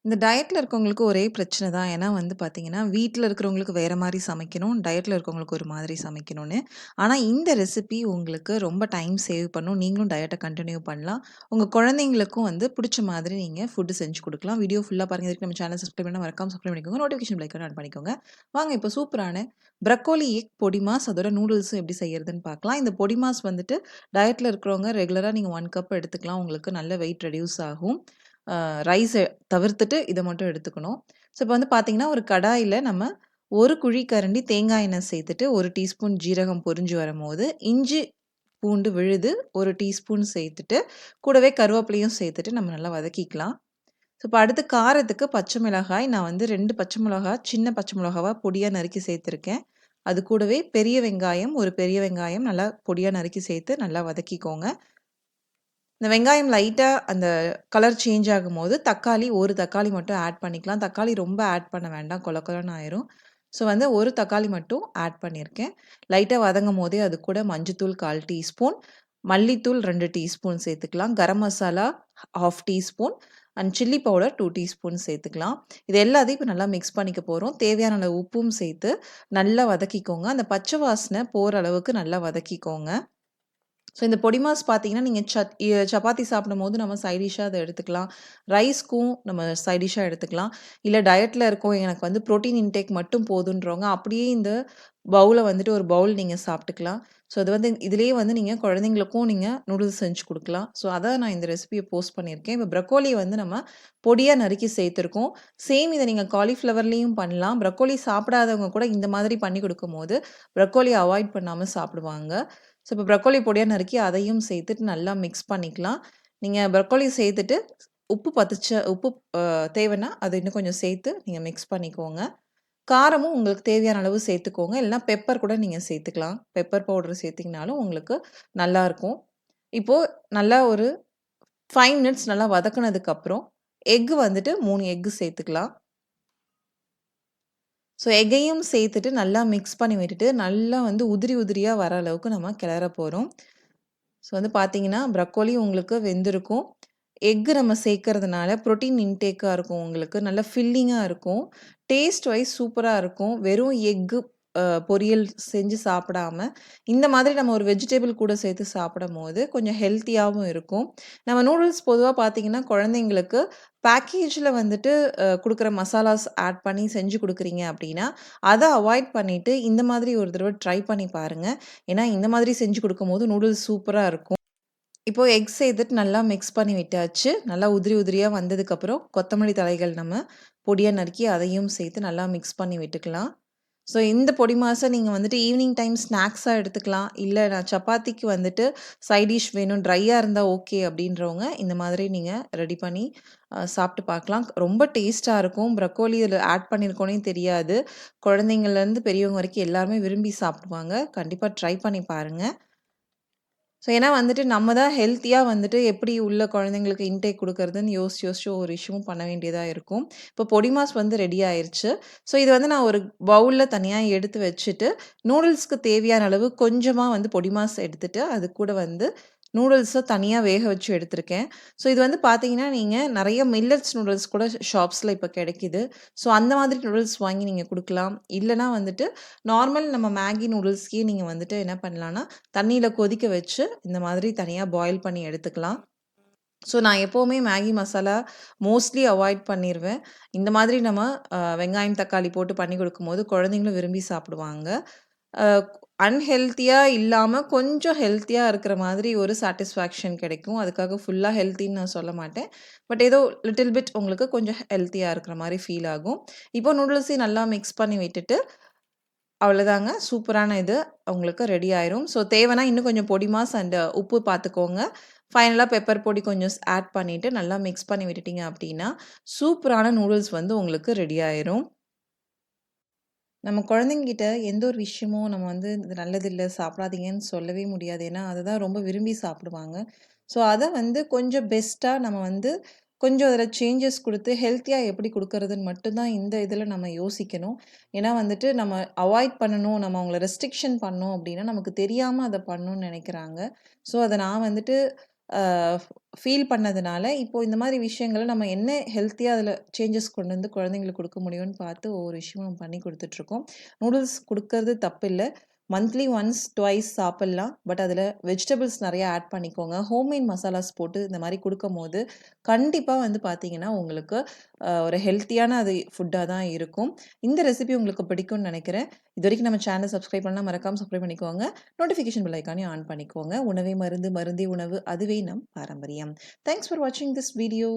இந்த டயட்ல இருக்கவங்களுக்கு ஒரே பிரச்சனை தான். ஏன்னா வந்து பார்த்தீங்கன்னா, வீட்ல இருக்கிறவங்களுக்கு வேற மாரி சமைக்கணும். டயட்ல இருக்கவங்களுக்கு ஒரு மாதிரி சமைக்கணும்னு. ஆனா இந்த ரெசிபி உங்களுக்கு ரொம்ப டைம் சேவ் பண்ணும். நீங்களும் டயட்ட கன்டின்யூ பண்ணலாம். உங்க குழந்தைங்களுக்கும் வந்து புடிச்ச மாதிரி நீங்க ஃபுட் செஞ்சு குடுக்கலாம். வீடியோ ஃபுல்லா பாருங்க. இதுவரைக்கும் நம்ம சேனல் சப்ஸ்கிரைப் பண்ணா மறக்காம சப்ஸ்கிரைப் பண்ணிக்கோங்க. நோட்டிஃபிகேஷன் பெல் ஐகான ஆன் பண்ணிக்கோங்க. வாங்க இப்போ சூப்பரான ப்ரக்கோலி எக் பொடி மாஸ் அதோட நூடுல்ஸும் எப்படி செய்யறதுன்னு பார்க்கலாம். இந்த பொடி மாஸ் வந்துட்டு டயட்ல இருக்கிறவங்க ரெகுலரா நீங்க 1 கப் எடுத்துக்கலாம். உங்களுக்கு நல்ல வெயிட் ரெடியூஸ் ஆகும். ரைஸ தவிர்த்துட்டு இத மட்டும் எடுத்துக்கணும். ஸோ இப்போ வந்து பார்த்தீங்கன்னா, ஒரு கடாயில நம்ம 1 குழிக்கரண்டி தேங்காய் எண்ணெய் சேர்த்துட்டு, 1 டீஸ்பூன் ஜீரகம் பொரிஞ்சு வரும்போது, இஞ்சி, பூண்டு விழுது 1 டீஸ்பூன் சேர்த்துட்டு, கூடவே கருவேப்பிலையும் சேர்த்துட்டு நம்ம நல்லா வதக்கிக்கலாம். ஸோ இப்போ அடுத்து காரத்துக்கு பச்சை மிளகாய், நான் வந்து 2 பச்சை மிளகா, சின்ன பச்சை மிளகாவா பொடியா நறுக்கி சேர்த்துருக்கேன். அது கூடவே பெரிய வெங்காயம், ஒரு பெரிய வெங்காயம் நல்லா பொடியா நறுக்கி சேர்த்து நல்லா வதக்கிக்கோங்க. இந்த வெங்காயம் லைட்டா அந்த கலர் சேஞ்ச் ஆகும்போது, தக்காளி 1 தக்காளி மட்டும் ஆட் பண்ணிக்கலாம். தக்காளி ரொம்ப ஆட் பண்ண வேண்டாம். கொல கொலன்னு ஆயிரும். ஸோ வந்து 1 தக்காளி மட்டும் ஆட் பண்ணியிருக்கேன். லைட்டா வதங்கும்போதே அது கூட மஞ்சத்தூள் 1/4 டீஸ்பூன், மல்லித்தூள் 2 டீஸ்பூன் சேர்த்துக்கலாம். Garam masala 1/2 teaspoon and chilli powder 2 teaspoon சேர்த்துக்கலாம். இது எல்லாத்தையும் இப்ப நல்லா மிக்ஸ் பண்ணிக்க போறோம். தேவையான அளவு உப்பும் சேர்த்து நல்லா வதக்கிக்கோங்க. அந்த பச்சை வாசனை போற அளவுக்கு நல்லா வதக்கிக்கோங்க. ஸோ இந்த பொடி மாஸ் பார்த்தீங்கன்னா, நீங்க சப்பாத்தி சாப்பிடும்போது நம்ம சைட் டிஷ்ஷா அத எடுத்துக்கலாம். ரைஸ்க்கும் நம்ம சைட் டிஷ்ஷா எடுத்துக்கலாம். இல்ல டயட்ல இருக்கோம், எனக்கு வந்து புரோட்டீன் இன்டேக் மட்டும் போதுன்றவங்க, அப்படியே இந்த பவுல வந்துட்டு ஒரு பவுல் நீங்க சாப்பிட்டுக்கலாம். ஸோ அது வந்து இதிலேயே வந்து நீங்க குழந்தைங்களுக்கும் நீங்க நூடுல்ஸ் செஞ்சு குடுக்கலாம். ஸோ அதான் நான் இந்த ரெசிபிய போஸ்ட் பண்ணியிருக்கேன். இப்ப ப்ரக்கோலிய வந்து நம்ம பொடியா நறுக்கி சேர்த்துருக்கோம். சேம் இத நீங்க காலிஃப்ளவர்லயும் பண்ணலாம். ப்ரக்கோலி சாப்பிடாதவங்க கூட இந்த மாதிரி பண்ணி குடுக்கும்போது, ப்ரக்கோலிய அவாய்ட் பண்ணாம சாப்பிடுவாங்க. ஸோ இப்போ ப்ரக்கோலி பொடியா நறுக்கி அதையும் சேர்த்துட்டு நல்லா மிக்ஸ் பண்ணிக்கலாம். நீங்க ப்ரக்கோலி சேர்த்துட்டு உப்பு தேவைன்னா, அது இன்னும் கொஞ்சம் சேர்த்து நீங்க மிக்ஸ் பண்ணிக்கோங்க. காரமும் உங்களுக்கு தேவையான அளவு சேர்த்துக்கோங்க. இல்லன்னா பெப்பர் கூட நீங்க சேர்த்துக்கலாம். பெப்பர் பவுடர் சேர்த்தீங்கனாலும் உங்களுக்கு நல்லாருக்கும். இப்போ நல்லா ஒரு 5 மினிட்ஸ் நல்லா வதக்குனதுக்கப்புறம், எக் வந்துட்டு 3 எக் சேர்த்துக்கலாம். ஸோ எக்கையும் சேர்த்துட்டு நல்லா மிக்ஸ் பண்ணி விட்டுட்டு, நல்லா வந்து உதிரி உதிரியா வர அளவுக்கு நம்ம கிளற போறோம். ஸோ வந்து பார்த்தீங்கன்னா, ப்ரக்கோலி உங்களுக்கு வெந்திருக்கும். எக் நம்ம சேர்க்கறதுனால புரோட்டீன் இன்டேக்கா இருக்கும் உங்களுக்கு. நல்ல ஃபில்லிங்கா இருக்கும். டேஸ்ட் வைஸ் சூப்பரா இருக்கும். வெறும் எக்கு பொரியல் செஞ்சு சாப்பிடாம, இந்த மாதிரி நம்ம ஒரு வெஜிடபிள் கூட சேர்த்து சாப்பிடும்போது கொஞ்சம் ஹெல்த்தியாவும் இருக்கும். நம்ம நூடுல்ஸ் பொதுவா பார்த்தீங்கன்னா, குழந்தைங்களுக்கு பேக்கேஜ்ல வந்துட்டு குடுக்குற மசாலாஸ் ஆட் பண்ணி செஞ்சு குடுக்குறீங்க அப்படின்னா, அத அவாய்ட் பண்ணிட்டு இந்த மாதிரி ஒரு தடவ ட்ரை பண்ணி பாருங்க. ஏன்னா, இந்த மாதிரி செஞ்சு குடுக்கும்போது நூடுல்ஸ் சூப்பரா இருக்கும். இப்போ எக் சேர்த்துட்டு நல்லா மிக்ஸ் பண்ணி விட்டாச்சு. நல்லா உதிரி உதிரியா வந்ததுக்கப்புறம், கொத்தமல்லி தழைகள் நம்ம பொடியா நறுக்கி அதையும் சேர்த்து நல்லா மிக்ஸ் பண்ணி விட்டுக்கலாம். ஸோ இந்த பொடி மாஸ நீங்க வந்துட்டு ஈவினிங் டைம் ஸ்நாக்ஸா எடுத்துக்கலாம். இல்ல நான் சப்பாத்திக்கு வந்துட்டு சைட் டிஷ் வேணும், ட்ரையா இருந்தா ஓகே அப்படின்றவங்க, இந்த மாதிரி நீங்க ரெடி பண்ணி சாப்பிட்டு பார்க்கலாம். ரொம்ப டேஸ்ட்டா இருக்கும். ப்ரக்கோலி இதில ஆட் பண்ணியிருக்கோன்னே தெரியாது. குழந்தைங்கள்லேருந்து பெரியவங்க வரைக்கும் எல்லாருமே விரும்பி சாப்பிடுவாங்க. கண்டிப்பா ட்ரை பண்ணி பாருங்க. ஸோ ஏன்னா வந்துட்டு நம்ம தான் ஹெல்த்தியா வந்துட்டு எப்படி உள்ள குழந்தைங்களுக்கு இன்டேக் குடுக்கறதுன்னு யோசிச்சு, யோசிச்சு ஒவ்வொரு விஷயமும் பண்ண வேண்டியதா இருக்கும். இப்போ பொடி மாஸ் வந்து ரெடி ஆயிருச்சு. ஸோ இது வந்து நான் ஒரு பவுல்ல தனியா எடுத்து வச்சுட்டு, நூடுல்ஸ்க்கு தேவையான அளவு கொஞ்சமா வந்து பொடி மாஸ் எடுத்துட்டு, அது கூட வந்து நூடுல்ஸ தனியா வேக வச்சு எடுத்திருக்கேன். ஸோ இது வந்து பார்த்தீங்கன்னா, நீங்க நெறைய மில்லட்ஸ் நூடுல்ஸ் கூட ஷாப்ஸ்ல இப்ப கெடைக்குது. ஸோ அந்த மாதிரி நூடுல்ஸ் வாங்கி நீங்க குடுக்கலாம். இல்லன்னா வந்துட்டு நார்மல் நம்ம மேகி நூடுல்ஸ்க்கே நீங்க வந்துட்டு என்ன பண்ணலான்னா, தண்ணீல கொதிக்க வச்சு, இந்த மாதிரி தனியா பாயில் பண்ணி எடுத்துக்கலாம். ஸோ நான் எப்பவுமே மேகி மசாலா மோஸ்ட்லி அவாய்ட் பண்ணிருவேன். இந்த மாதிரி நம்ம வெங்காயம், தக்காளி போட்டு பண்ணி குடுக்கும்போது குழந்தைங்களும் விரும்பி சாப்பிடுவாங்க. அ அன்ஹெல்த்தியா இல்லாம கொஞ்சம் ஹெல்த்தியா இருக்கிற மாதிரி ஒரு சாட்டிஸ்ஃபேக்ஷன் கிடைக்கும். அதுக்காக ஃபுல்லா ஹெல்த்தின்னு நான் சொல்ல மாட்டேன். பட் ஏதோ லிட்டில் பிட் உங்களுக்கு கொஞ்சம் ஹெல்த்தியா இருக்கிற மாரி ஃபீல் ஆகும். இப்போ நூடுல்ஸையும் நல்லா மிக்ஸ் பண்ணி விட்டுட்டு அவ்வளோதாங்க. சூப்பரான இது உங்களுக்கு ரெடி ஆயிரும். ஸோ தேவைன்னா இன்னும் கொஞ்சம் பொடி மாஸ் அண்ட் உப்பு பார்த்துக்கோங்க. ஃபைனலா பெப்பர் பொடி கொஞ்சம் ஆட் பண்ணிட்டு நல்லா மிக்ஸ் பண்ணி விட்டுட்டீங்க அப்டின்னா, சூப்பரான நூடுல்ஸ் வந்து உங்களுக்கு ரெடி ஆயிரும். நம்ம குழந்தைங்ககிட்ட எந்த ஒரு விஷயமும் நம்ம வந்து இது நல்லதில்ல, சாப்பிடாதீங்கன்னு சொல்லவே முடியாது. ஏன்னா, அததான் ரொம்ப விரும்பி சாப்பிடுவாங்க. ஸோ, அத வந்து கொஞ்சம் பெஸ்ட்டா நம்ம வந்து கொஞ்சம் அதில சேஞ்சஸ் குடுத்து ஹெல்த்தியா எப்படி குடுக்கறதுன்னு மட்டும் தான் இந்த இதில நம்ம யோசிக்கணும். ஏன்னா வந்துட்டு நம்ம அவாய்ட் பண்ணணும், நம்ம அவங்கள ரெஸ்ட்ரிக்ஷன் பண்ணோம் அப்படின்னா, நமக்கு தெரியாம அத பண்ணணும்னு நெனைக்கிறாங்க. ஸோ, அத நான் வந்துட்டு அ ஃபீல் பண்ணதுனால, இப்போ இந்த மாரி விஷயங்கள நம்ம என்ன ஹெல்த்தியா அதில சேஞ்சஸ் கொண்டு வந்து குழந்தைங்களுக்கு குடுக்க முடியும்னு பார்த்து ஒவ்வொரு விஷயமும் நம்ம பண்ணி குடுத்துட்டுருக்கோம். நூடுல்ஸ் குடுக்கறது தப்பில்ல. மந்த்லி ஒன்ஸ், ட்வைஸ் சாப்பிடலாம். பட் அதில வெஜிடபிள்ஸ் நெறைய ஆட் பண்ணிக்கோங்க. ஹோம்மேட் மசாலாஸ் போட்டு இந்த மாரி குடுக்கும்போது, கண்டிப்பா வந்து பார்த்தீங்கன்னா, உங்களுக்கு ஒரு ஹெல்த்தியான அது ஃபுட்டா தான் இருக்கும். இந்த ரெசிபி உங்களுக்கு பிடிக்கும்னு நெனைக்கிறேன். இதுவரைக்கும் நம்ம சேனல சப்ஸ்கிரைப் பண்ணலனா மறக்காம சப்ஸ்கிரைப் பண்ணிக்கோங்க. நோட்டிஃபிகேஷன் பெல் ஐகானையும் ஆன் பண்ணிக்கோங்க. உணவே மருந்து, மருந்தே உணவு. அதுவே நம் பாரம்பரியம். தேங்க்ஸ் ஃபார் வாட்சிங் திஸ் வீடியோ.